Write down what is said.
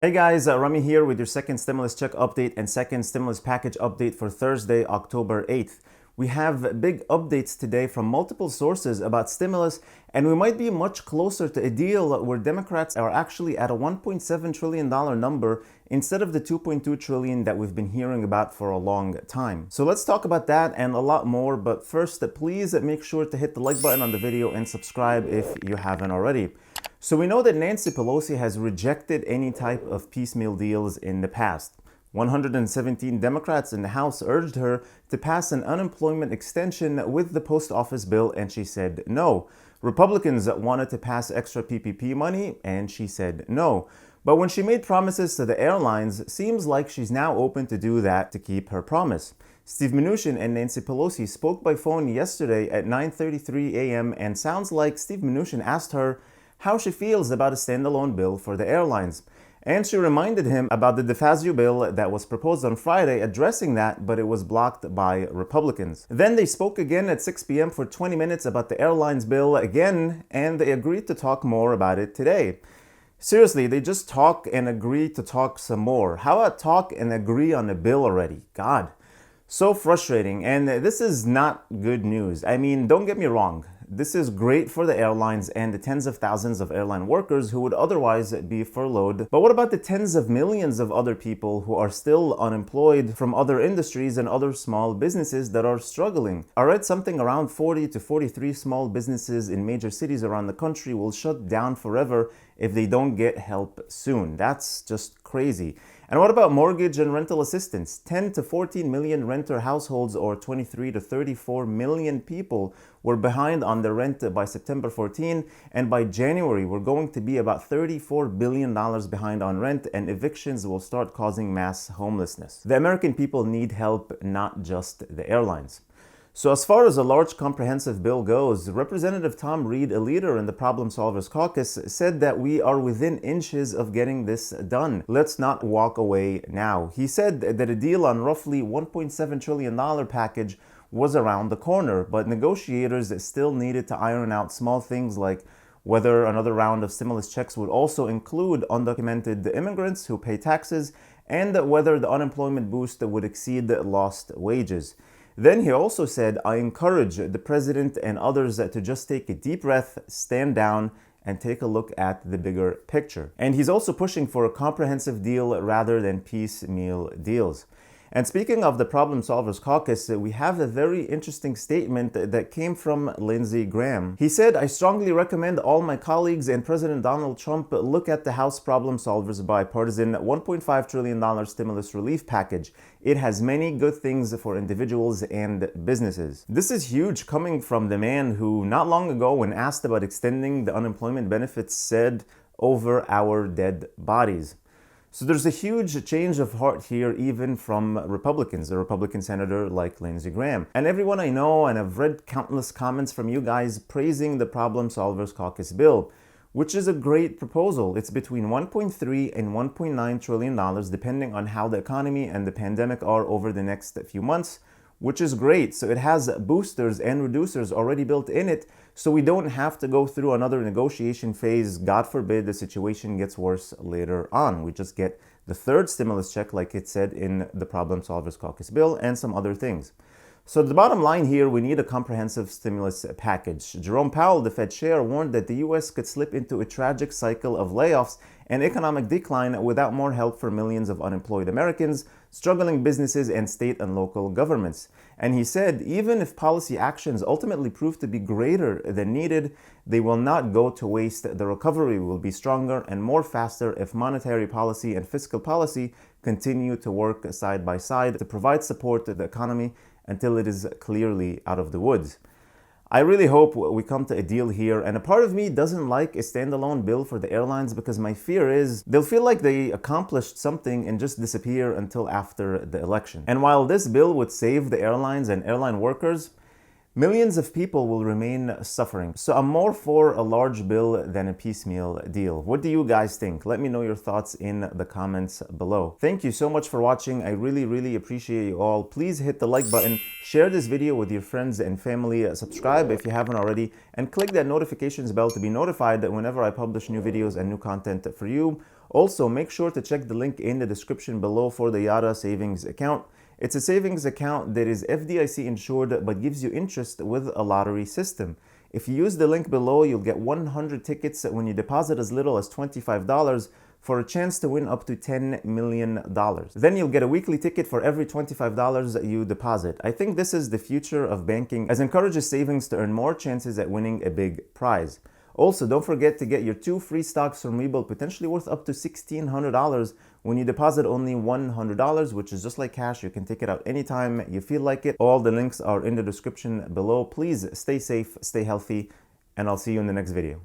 Hey guys, Rami here with your second stimulus check update and second stimulus package update for Thursday, October 8th. We have big updates today from multiple sources about stimulus, and we might be much closer to a deal where Democrats are actually at a $1.7 trillion number instead of the $2.2 trillion that we've been hearing about for a long time. So let's talk about that and a lot more, but first, please make sure to hit the like button on the video and subscribe if you haven't already. So we know that Nancy Pelosi has rejected any type of piecemeal deals in the past. 117 Democrats in the House urged her to pass an unemployment extension with the post office bill, and she said no. Republicans wanted to pass extra PPP money, and she said no. But when she made promises to the airlines, seems like she's now open to do that to keep her promise. Steve Mnuchin and Nancy Pelosi spoke by phone yesterday at 9:33 a.m. and sounds like Steve Mnuchin asked her how she feels about a standalone bill for the airlines. And she reminded him about the DeFazio bill that was proposed on Friday addressing that, but it was blocked by Republicans. Then they spoke again at 6 p.m. for 20 minutes about the airlines bill again, and they agreed to talk more about it today. Seriously, they just talk and agree to talk some more. How about talk and agree on a bill already? God, so frustrating. And this is not good news. I mean, don't get me wrong. This is great for the airlines and the tens of thousands of airline workers who would otherwise be furloughed. But what about the tens of millions of other people who are still unemployed from other industries and other small businesses that are struggling? I read something around 40 to 43 small businesses in major cities around the country will shut down forever if they don't get help soon. That's just crazy. And what about mortgage and rental assistance? 10 to 14 million renter households, or 23 to 34 million people, were behind on their rent by September 14, and by January we're going to be about $34 billion behind on rent, and evictions will start causing mass homelessness. The American people need help, not just the airlines. So as far as a large comprehensive bill goes, Representative Tom Reed, a leader in the Problem Solvers Caucus, said that we are within inches of getting this done. Let's not walk away now. He said that a deal on roughly $1.7 trillion package was around the corner, but negotiators still needed to iron out small things like whether another round of stimulus checks would also include undocumented immigrants who pay taxes, and whether the unemployment boost would exceed lost wages. Then he also said, I encourage the president and others to just take a deep breath, stand down, and take a look at the bigger picture. And he's also pushing for a comprehensive deal rather than piecemeal deals. And speaking of the Problem Solvers Caucus, we have a very interesting statement that came from Lindsey Graham. He said, I strongly recommend all my colleagues and President Donald Trump look at the House Problem Solvers Bipartisan $1.5 trillion stimulus relief package. It has many good things for individuals and businesses. This is huge coming from the man who not long ago, when asked about extending the unemployment benefits, said, over our dead bodies. So there's a huge change of heart here, even from Republicans, a Republican senator like Lindsey Graham. And everyone I know, and I've read countless comments from you guys praising the Problem Solvers Caucus bill, which is a great proposal. It's between $1.3 and $1.9 trillion, depending on how the economy and the pandemic are over the next few months, which is great. So it has boosters and reducers already built in it, so we don't have to go through another negotiation phase. God forbid the situation gets worse later on. We just get the third stimulus check, like it said in the Problem Solvers Caucus bill, and some other things. So the bottom line here, we need a comprehensive stimulus package. Jerome Powell, the Fed chair, warned that the U.S. could slip into a tragic cycle of layoffs and economic decline without more help for millions of unemployed Americans, struggling businesses, and state and local governments. And he said, even if policy actions ultimately prove to be greater than needed, they will not go to waste. The recovery will be stronger and more faster if monetary policy and fiscal policy continue to work side by side to provide support to the economy until it is clearly out of the woods. I really hope we come to a deal here, and a part of me doesn't like a standalone bill for the airlines because my fear is they'll feel like they accomplished something and just disappear until after the election. And while this bill would save the airlines and airline workers, millions of people will remain suffering. So I'm more for a large bill than a piecemeal deal. What do you guys think? Let me know your thoughts in the comments below. Thank you so much for watching. I really appreciate you all. Please hit the like button, share this video with your friends and family, subscribe if you haven't already, and click that notifications bell to be notified that whenever I publish new videos and new content for you. Also, make sure to check the link in the description below for the Yara savings account. It's a savings account that is FDIC insured but gives you interest with a lottery system. If you use the link below, you'll get 100 tickets when you deposit as little as $25 for a chance to win up to $10 million. Then you'll get a weekly ticket for every $25 that you deposit. I think this is the future of banking, as it encourages savings to earn more chances at winning a big prize. Also, don't forget to get your 2 free stocks from Webull, potentially worth up to $1,600 when you deposit only $100, which is just like cash. You can take it out anytime you feel like it. All the links are in the description below. Please stay safe, stay healthy, and I'll see you in the next video.